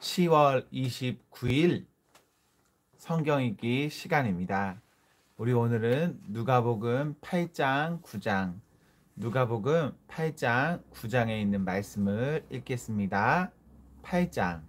10월 29일 성경 읽기 시간입니다. 우리 오늘은 누가복음 8장 9장, 누가복음 8장 9장에 있는 말씀을 읽겠습니다. 8장.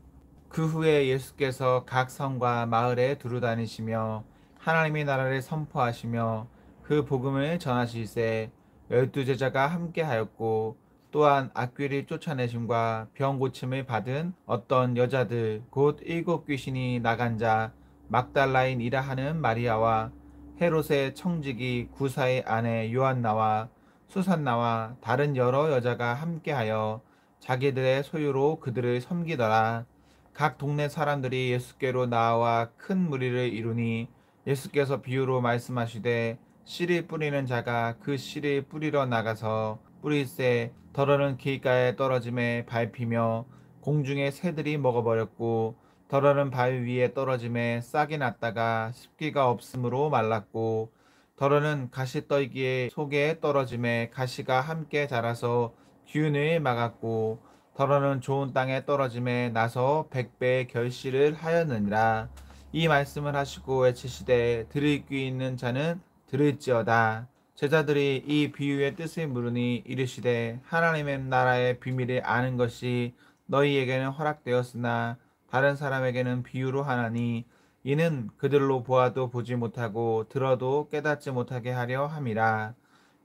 그 후에 예수께서 각 성과 마을에 두루 다니시며 하나님의 나라를 선포하시며 그 복음을 전하시되 12제자가 함께하였고, 또한 악귀를 쫓아내심과 병 고침을 받은 어떤 여자들 곧 7 귀신이 나간 자 막달라인이라 하는 마리아와 헤롯의 청지기 구사의 아내 요한나와 수산나와 다른 여러 여자가 함께하여 자기들의 소유로 그들을 섬기더라. 각 동네 사람들이 예수께로 나와 큰 무리를 이루니 예수께서 비유로 말씀하시되 씨를 뿌리는 자가 그 씨를 뿌리러 나가서 뿌릴새 더러는 길가에 떨어짐에 밟히며 공중의 새들이 먹어버렸고, 더러는 바위 위에 떨어짐에 싹이 났다가 습기가 없으므로 말랐고, 더러는 가시떨기의 속에 떨어짐에 가시가 함께 자라서 기운을 막았고, 더러는 좋은 땅에 떨어짐에 나서 100배의 결실을 하였느니라. 이 말씀을 하시고 외치시되 들을 귀 있는 자는 들을지어다. 제자들이 이 비유의 뜻을 물으니 이르시되 하나님의 나라의 비밀을 아는 것이 너희에게는 허락되었으나 다른 사람에게는 비유로 하나니, 이는 그들로 보아도 보지 못하고 들어도 깨닫지 못하게 하려 함이라.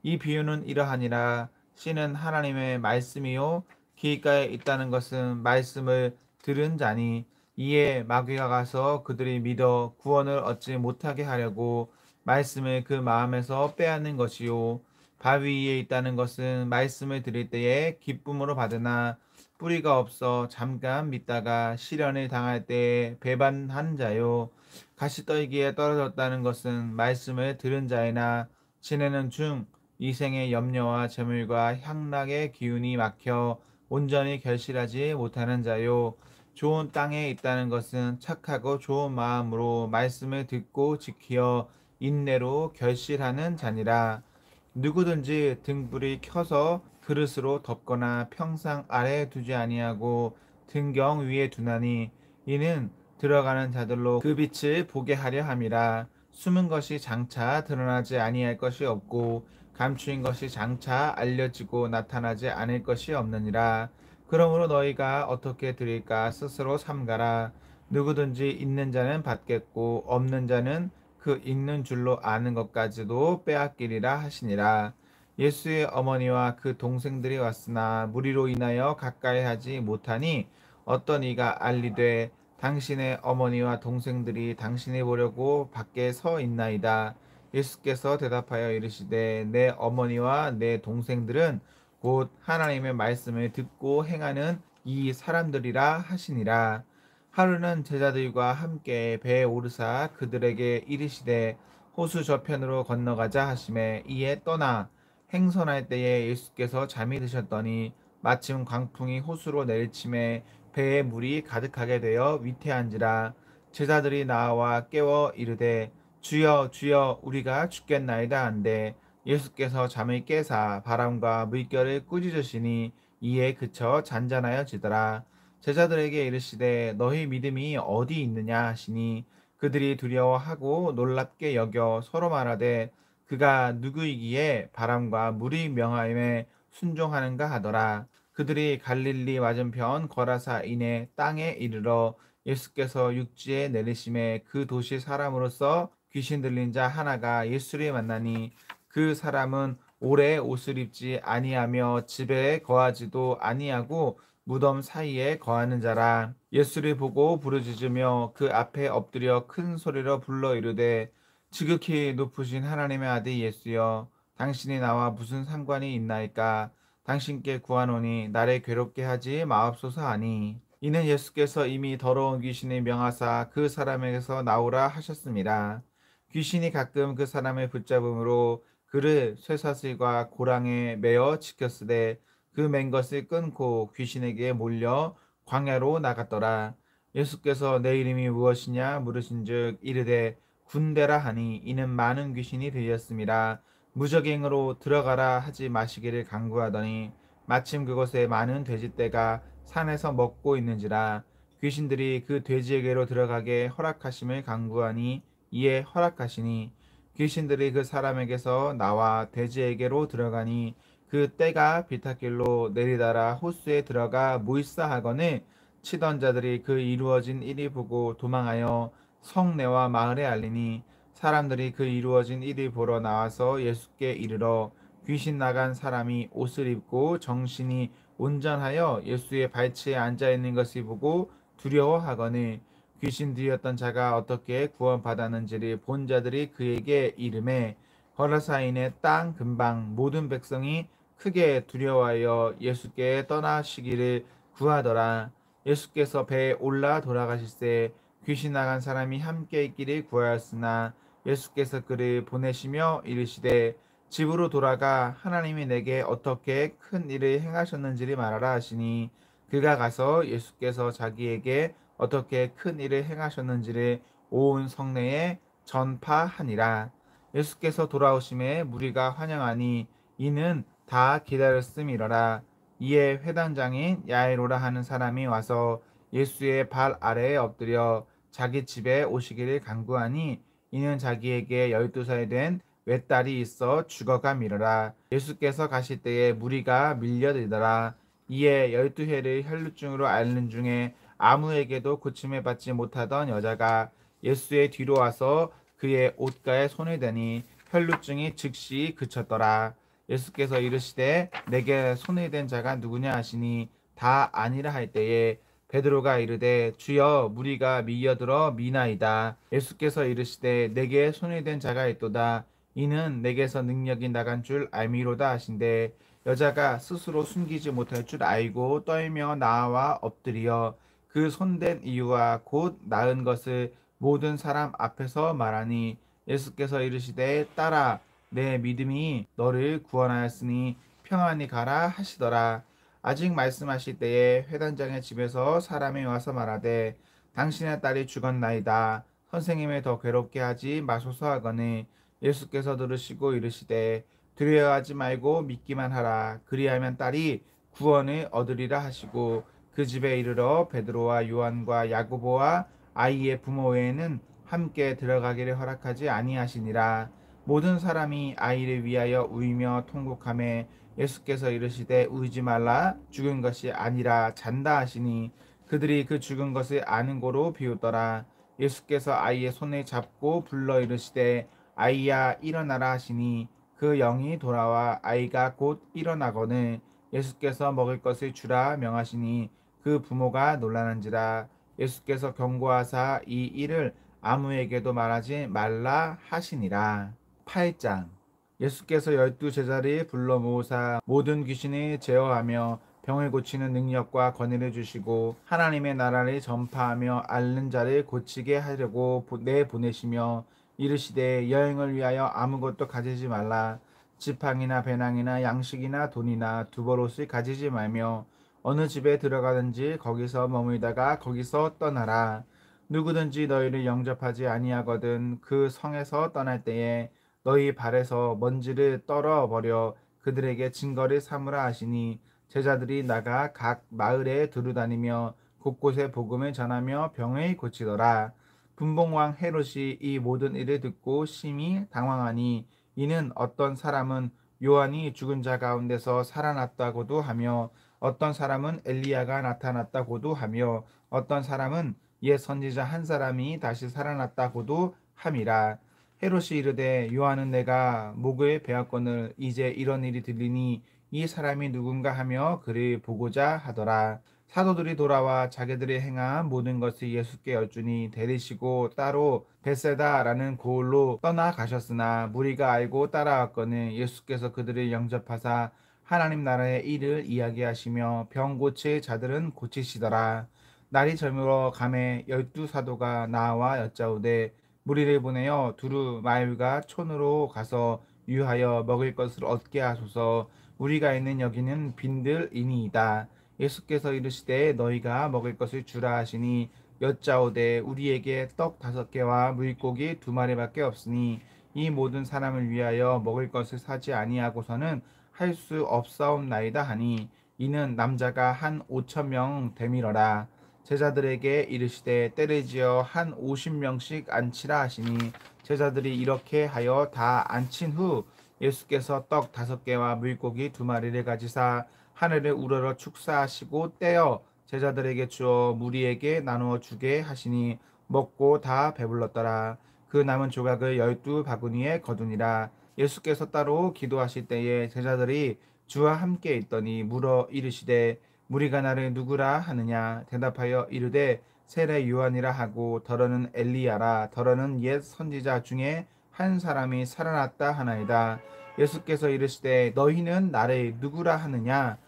이 비유는 이러하니라. 씨는 하나님의 말씀이요 길가에 있다는 것은 말씀을 들은 자니, 이에 마귀가 가서 그들이 믿어 구원을 얻지 못하게 하려고 말씀을 그 마음에서 빼앗는 것이요, 바위 위에 있다는 것은 말씀을 들을 때에 기쁨으로 받으나 뿌리가 없어 잠깐 믿다가 시련을 당할 때에 배반한 자요, 가시떨기에 떨어졌다는 것은 말씀을 들은 자이나 지내는 중 이생의 염려와 재물과 향락의 기운이 막혀 온전히 결실하지 못하는 자요, 좋은 땅에 있다는 것은 착하고 좋은 마음으로 말씀을 듣고 지키어 인내로 결실하는 자니라. 누구든지 등불이 켜서 그릇으로 덮거나 평상 아래에 두지 아니하고 등경 위에 두나니, 이는 들어가는 자들로 그 빛을 보게 하려 함이라. 숨은 것이 장차 드러나지 아니할 것이 없고 감추인 것이 장차 알려지고 나타나지 않을 것이 없느니라. 그러므로 너희가 어떻게 드릴까 스스로 삼가라. 누구든지 있는 자는 받겠고 없는 자는 그 있는 줄로 아는 것까지도 빼앗기리라 하시니라. 예수의 어머니와 그 동생들이 왔으나 무리로 인하여 가까이 하지 못하니, 어떤 이가 알리되 당신의 어머니와 동생들이 당신이 보려고 밖에 서 있나이다. 예수께서 대답하여 이르시되 내 어머니와 내 동생들은 곧 하나님의 말씀을 듣고 행하는 이 사람들이라 하시니라. 하루는 제자들과 함께 배에 오르사 그들에게 이르시되 호수 저편으로 건너가자 하심에, 이에 떠나 행선할 때에 예수께서 잠이 드셨더니 마침 광풍이 호수로 내리침에 배에 물이 가득하게 되어 위태한지라. 제자들이 나와 깨워 이르되 주여 주여 우리가 죽겠나이다 한데, 예수께서 잠을 깨사 바람과 물결을 꾸짖으시니 이에 그쳐 잔잔하여지더라. 제자들에게 이르시되 너희 믿음이 어디 있느냐 하시니, 그들이 두려워하고 놀랍게 여겨 서로 말하되 그가 누구이기에 바람과 물이 명하임에 순종하는가 하더라. 그들이 갈릴리 맞은편 거라사 이내 땅에 이르러 예수께서 육지에 내리심에 그 도시 사람으로서 귀신 들린 자 하나가 예수를 만나니, 그 사람은 오래 옷을 입지 아니하며 집에 거하지도 아니하고 무덤 사이에 거하는 자라. 예수를 보고 부르짖으며 그 앞에 엎드려 큰 소리로 불러 이르되 지극히 높으신 하나님의 아들 예수여, 당신이 나와 무슨 상관이 있나이까. 당신께 구하노니 나를 괴롭게 하지 마옵소서 하니, 이는 예수께서 이미 더러운 귀신을 명하사 그 사람에게서 나오라 하셨습니다. 귀신이 가끔 그 사람을 붙잡음으로 그를 쇠사슬과 고랑에 매어 지켰으되 그 맨 것을 끊고 귀신에게 몰려 광야로 나갔더라. 예수께서 내 이름이 무엇이냐 물으신즉 이르되 군대라 하니, 이는 많은 귀신이 들렸음이라. 무적행으로 들어가라 하지 마시기를 간구하더니 마침 그곳에 많은 돼지떼가 산에서 먹고 있는지라. 귀신들이 그 돼지에게로 들어가게 허락하심을 간구하니 이에 허락하시니 귀신들이 그 사람에게서 나와 돼지에게로 들어가니 그 떼가 비탈길로 내리달아 호수에 들어가 무익사하거늘 치던 자들이 그 이루어진 일이 보고 도망하여 성내와 마을에 알리니 사람들이 그 이루어진 일을 보러 나와서 예수께 이르러 귀신 나간 사람이 옷을 입고 정신이 온전하여 예수의 발치에 앉아 있는 것을 보고 두려워하거늘 귀신 들렸던 자가 어떻게 구원받았는지를 본 자들이 그에게 이르매 거라사인의 땅 근방 모든 백성이 크게 두려워하여 예수께 떠나시기를 구하더라. 예수께서 배에 올라 돌아가실새 귀신 나간 사람이 함께 있기를 구하였으나 예수께서 그를 보내시며 이르시되 집으로 돌아가 하나님이 내게 어떻게 큰 일을 행하셨는지를 말하라 하시니 그가 가서 예수께서 자기에게 어떻게 큰 일을 행하셨는지를 온 성내에 전파하니라. 예수께서 돌아오심에 무리가 환영하니 이는 다 기다렸음이러라. 이에 회당장인 야이로라 하는 사람이 와서 예수의 발 아래에 엎드려 자기 집에 오시기를 간구하니 이는 자기에게 12살 된 외딸이 있어 죽어가미르라. 예수께서 가실 때에 무리가 밀려들더라. 이에 12회를 혈루증으로 앓는 중에 아무에게도 고침을 받지 못하던 여자가 예수의 뒤로 와서 그의 옷가에 손을 대니 혈루증이 즉시 그쳤더라. 예수께서 이르시되 내게 손을 댄 자가 누구냐 하시니 다 아니라 할 때에 베드로가 이르되 주여 무리가 밀려들어 미나이다. 예수께서 이르시되 내게 손을 댄 자가 있도다. 이는 내게서 능력이 나간 줄 알미로다 하신대 여자가 스스로 숨기지 못할 줄 알고 떨며 나와 엎드려 그 손댄 이유와 곧 나은 것을 모든 사람 앞에서 말하니 예수께서 이르시되 딸아 내 믿음이 너를 구원하였으니 평안히 가라 하시더라. 아직 말씀하실 때에 회당장의 집에서 사람이 와서 말하되 당신의 딸이 죽었나이다. 선생님을 더 괴롭게 하지 마소서 하거늘 예수께서 들으시고 이르시되 두려워하지 말고 믿기만 하라. 그리하면 딸이 구원을 얻으리라 하시고 그 집에 이르러 베드로와 요한과 야고보와 아이의 부모 외에는 함께 들어가기를 허락하지 아니하시니라. 모든 사람이 아이를 위하여 울며 통곡하매 예수께서 이르시되 울지 말라 죽은 것이 아니라 잔다 하시니 그들이 그 죽은 것을 아는 고로 비웃더라. 예수께서 아이의 손을 잡고 불러 이르시되 아이야 일어나라 하시니 그 영이 돌아와 아이가 곧 일어나거늘 예수께서 먹을 것을 주라 명하시니 그 부모가 놀라는지라. 예수께서 경고하사 이 일을 아무에게도 말하지 말라 하시니라. 8장 예수께서 12제자를 불러 모으사 모든 귀신을 제어하며 병을 고치는 능력과 권위를 주시고 하나님의 나라를 전파하며 앓는 자를 고치게 하려고 내보내시며 이르시되 여행을 위하여 아무것도 가지지 말라. 지팡이나 배낭이나 양식이나 돈이나 두벌옷을 가지지 말며 어느 집에 들어가든지 거기서 머물다가 거기서 떠나라. 누구든지 너희를 영접하지 아니하거든 그 성에서 떠날 때에 너희 발에서 먼지를 떨어버려 그들에게 증거를 삼으라 하시니 제자들이 나가 각 마을에 두루다니며 곳곳에 복음을 전하며 병을 고치더라. 분봉왕 헤롯이 이 모든 일을 듣고 심히 당황하니 이는 어떤 사람은 요한이 죽은 자 가운데서 살아났다고도 하며 어떤 사람은 엘리야가 나타났다고도 하며 어떤 사람은 옛 선지자 한 사람이 다시 살아났다고도 함이라. 헤롯이 이르되 요한은 내가 목을 베었거늘 이제 이런 일이 들리니 이 사람이 누군가 하며 그를 보고자 하더라. 사도들이 돌아와 자기들이 행한 모든 것을 예수께 여쭈니 데리시고 따로 벳세다라는 고을로 떠나가셨으나 무리가 알고 따라왔거늘 예수께서 그들을 영접하사 하나님 나라의 일을 이야기하시며 병 고칠 자들은 고치시더라. 날이 저물어 감에 12사도가 나와 여짜오되 무리를 보내어 두루 마을과 촌으로 가서 유하여 먹을 것을 얻게 하소서. 우리가 있는 여기는 빈들이니이다. 예수께서 이르시되 너희가 먹을 것을 주라 하시니 여짜오되 우리에게 떡 5개와 물고기 2마리밖에 없으니 이 모든 사람을 위하여 먹을 것을 사지 아니하고서는 할 수 없사옵나이다 하니 이는 남자가 한 5,000명 되밀어라. 제자들에게 이르시되 때를 지어 한 50명씩 앉히라 하시니 제자들이 이렇게 하여 다 앉힌 후 예수께서 떡 5개와 물고기 2마리를 가지사 하늘을 우러러 축사하시고 떼어 제자들에게 주어 무리에게 나누어 주게 하시니 먹고 다 배불렀더라. 그 남은 조각을 12바구니에 거두니라. 예수께서 따로 기도하실 때에 제자들이 주와 함께 있더니 물어 이르시되 무리가 나를 누구라 하느냐. 대답하여 이르되 세례 요한이라 하고 더러는 엘리야라, 더러는 옛 선지자 중에 한 사람이 살아났다 하나이다. 예수께서 이르시되 너희는 나를 누구라 하느냐.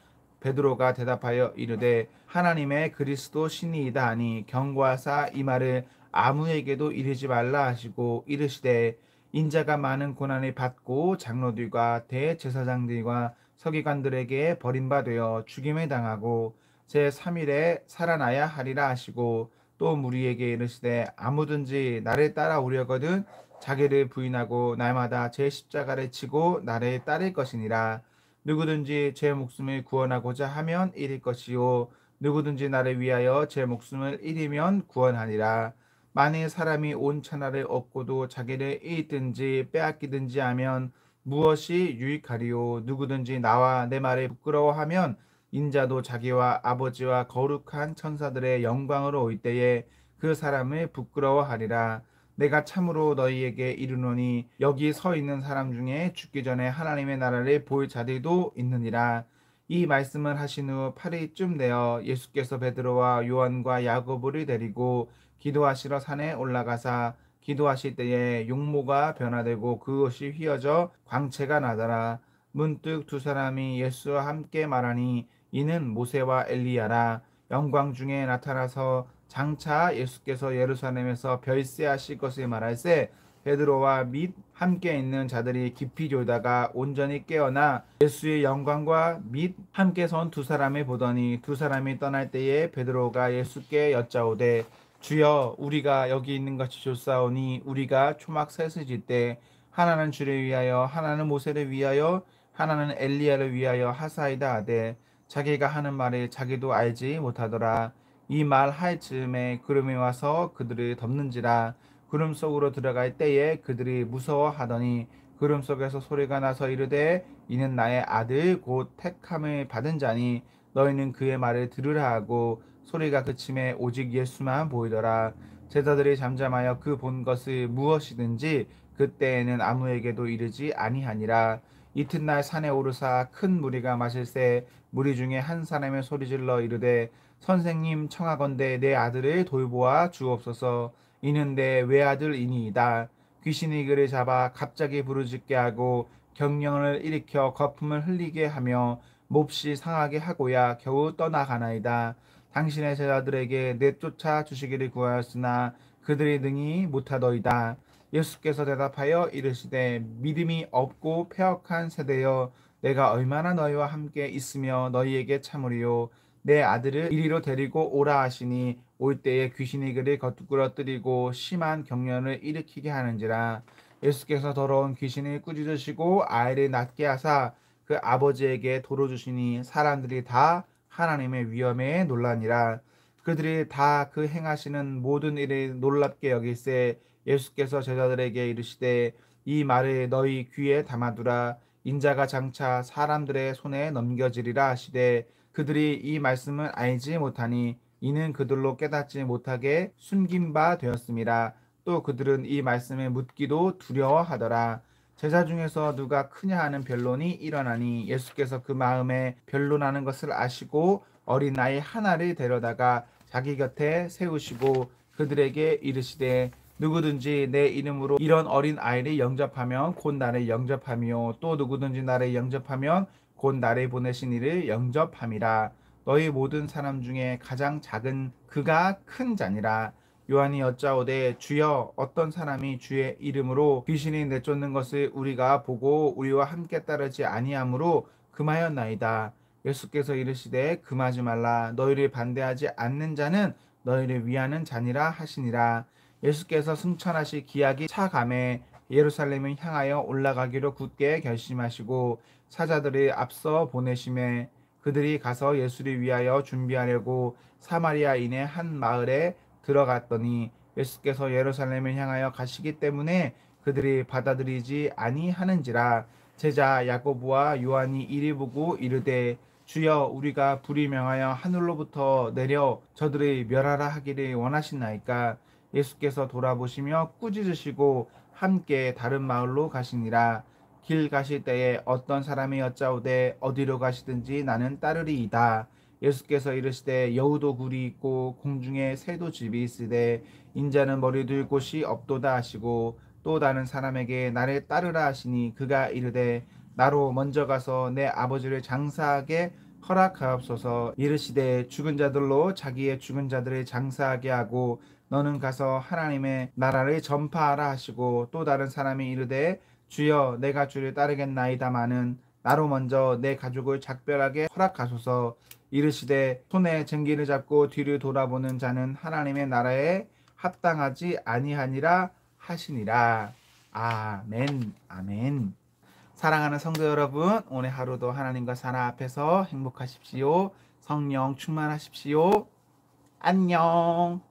베드로가 대답하여 이르되 하나님의 그리스도 신이이다 하니 경고하사 이 말을 아무에게도 이르지 말라 하시고 이르시되 인자가 많은 고난을 받고 장로들과 대제사장들과 서기관들에게 버림받아 죽임을 당하고 제3일에 살아나야 하리라 하시고 또 무리에게 이르시되 아무든지 나를 따라오려거든 자기를 부인하고 날마다 제 십자가를 지고 나를 따를 것이니라. 누구든지 제 목숨을 구원하고자 하면 잃을 것이요 누구든지 나를 위하여 제 목숨을 잃으면 구원하리라. 만일 사람이 온 천하를 얻고도 자기를 잃든지 빼앗기든지 하면 무엇이 유익하리요. 누구든지 나와 내 말을 부끄러워하면 인자도 자기와 아버지와 거룩한 천사들의 영광으로 올 때에 그 사람을 부끄러워하리라. 내가 참으로 너희에게 이르노니 여기 서 있는 사람 중에 죽기 전에 하나님의 나라를 볼 자들도 있느니라. 이 말씀을 하신 후 8일쯤 되어 예수께서 베드로와 요한과 야고보를 데리고 기도하시러 산에 올라가사 기도하실 때에 용모가 변화되고 그것이 휘어져 광채가 나더라. 문득 2사람이 예수와 함께 말하니 이는 모세와 엘리야라. 영광 중에 나타나서 장차 예수께서 예루살렘에서 별세하실 것을 말할세 베드로와 및 함께 있는 자들이 깊이 졸다가 온전히 깨어나 예수의 영광과 및 함께 선 2사람을 보더니 2사람이 떠날 때에 베드로가 예수께 여짜오되 주여 우리가 여기 있는 것이 좋사오니 우리가 초막 셋을 질 때 하나는 주를 위하여 하나는 모세를 위하여 하나는 엘리야를 위하여 하사이다 하되 자기가 하는 말을 자기도 알지 못하더라. 이 말 할 즈음에 구름이 와서 그들을 덮는지라. 구름 속으로 들어갈 때에 그들이 무서워하더니 구름 속에서 소리가 나서 이르되 이는 나의 아들 곧 택함을 받은 자니 너희는 그의 말을 들으라 하고 소리가 그침에 오직 예수만 보이더라. 제자들이 잠잠하여 그 본 것을 무엇이든지 그때에는 아무에게도 이르지 아니하니라. 이튿날 산에 오르사 큰 무리가 마실새 무리 중에 한 사람의 소리질러 이르되 선생님 청하건대 내 아들을 돌보아 주옵소서. 이는 내 외아들이니이다. 귀신이 그를 잡아 갑자기 부르짖게 하고 경련을 일으켜 거품을 흘리게 하며 몹시 상하게 하고야 겨우 떠나가나이다. 당신의 제자들에게 내쫓아 주시기를 구하였으나 그들이 능히 못하더이다. 예수께서 대답하여 이르시되 믿음이 없고 패역한 세대여 내가 얼마나 너희와 함께 있으며 너희에게 참으리요. 내 아들을 이리로 데리고 오라 하시니 올 때에 귀신이 그를 거꾸러뜨리고 심한 경련을 일으키게 하는지라. 예수께서 더러운 귀신을 꾸짖으시고 아이를 낫게 하사 그 아버지에게 도로 주시니 사람들이 다 하나님의 위엄에 놀라니라. 그들이 다 그 행하시는 모든 일을 놀랍게 여길새 예수께서 제자들에게 이르시되 이 말을 너희 귀에 담아두라. 인자가 장차 사람들의 손에 넘겨지리라 하시되 그들이 이 말씀을 알지 못하니 이는 그들로 깨닫지 못하게 숨긴 바 되었음이라. 또 그들은 이 말씀을 묻기도 두려워하더라. 제자 중에서 누가 크냐 하는 변론이 일어나니 예수께서 그 마음에 변론하는 것을 아시고 어린아이 하나를 데려다가 자기 곁에 세우시고 그들에게 이르시되 누구든지 내 이름으로 이런 어린 아이를 영접하면 곧 나를 영접하며 또 누구든지 나를 영접하면 곧 나를 보내신 이를 영접함이라. 너희 모든 사람 중에 가장 작은 그가 큰 자니라. 요한이 여짜오되 주여 어떤 사람이 주의 이름으로 귀신이 내쫓는 것을 우리가 보고 우리와 함께 따르지 아니하므로 금하였나이다. 예수께서 이르시되 금하지 말라. 너희를 반대하지 않는 자는 너희를 위하는 자니라 하시니라. 예수께서 승천하실 기약이 차감에 예루살렘을 향하여 올라가기로 굳게 결심하시고 사자들을 앞서 보내심에 그들이 가서 예수를 위하여 준비하려고 사마리아인의 한 마을에 들어갔더니 예수께서 예루살렘을 향하여 가시기 때문에 그들이 받아들이지 아니하는지라. 제자 야고보와 요한이 이리 보고 이르되 주여, 우리가 불이 명하여 하늘로부터 내려 저들을 멸하라 하기를 원하시나이까. 예수께서 돌아보시며 꾸짖으시고 함께 다른 마을로 가시니라. 길 가실 때에 어떤 사람이 여짜오되 어디로 가시든지 나는 따르리이다. 예수께서 이르시되 여우도 굴이 있고 공중에 새도 집이 있으되 인자는 머리 둘 곳이 없도다 하시고, 또 다른 사람에게 나를 따르라 하시니 그가 이르되 나로 먼저 가서 내 아버지를 장사하게 허락하옵소서. 이르시되 죽은 자들로 자기의 죽은 자들을 장사하게 하고 너는 가서 하나님의 나라를 전파하라 하시고, 또 다른 사람이 이르되 주여, 내가 주를 따르겠나이다마는 나로 먼저 내 가족을 작별하게 허락하소서. 이르시되 손에 쟁기를 잡고 뒤를 돌아보는 자는 하나님의 나라에 합당하지 아니하니라 하시니라. 아멘. 아멘. 사랑하는 성도 여러분, 오늘 하루도 하나님과 사랑 앞에서 행복하십시오. 성령 충만하십시오. 안녕.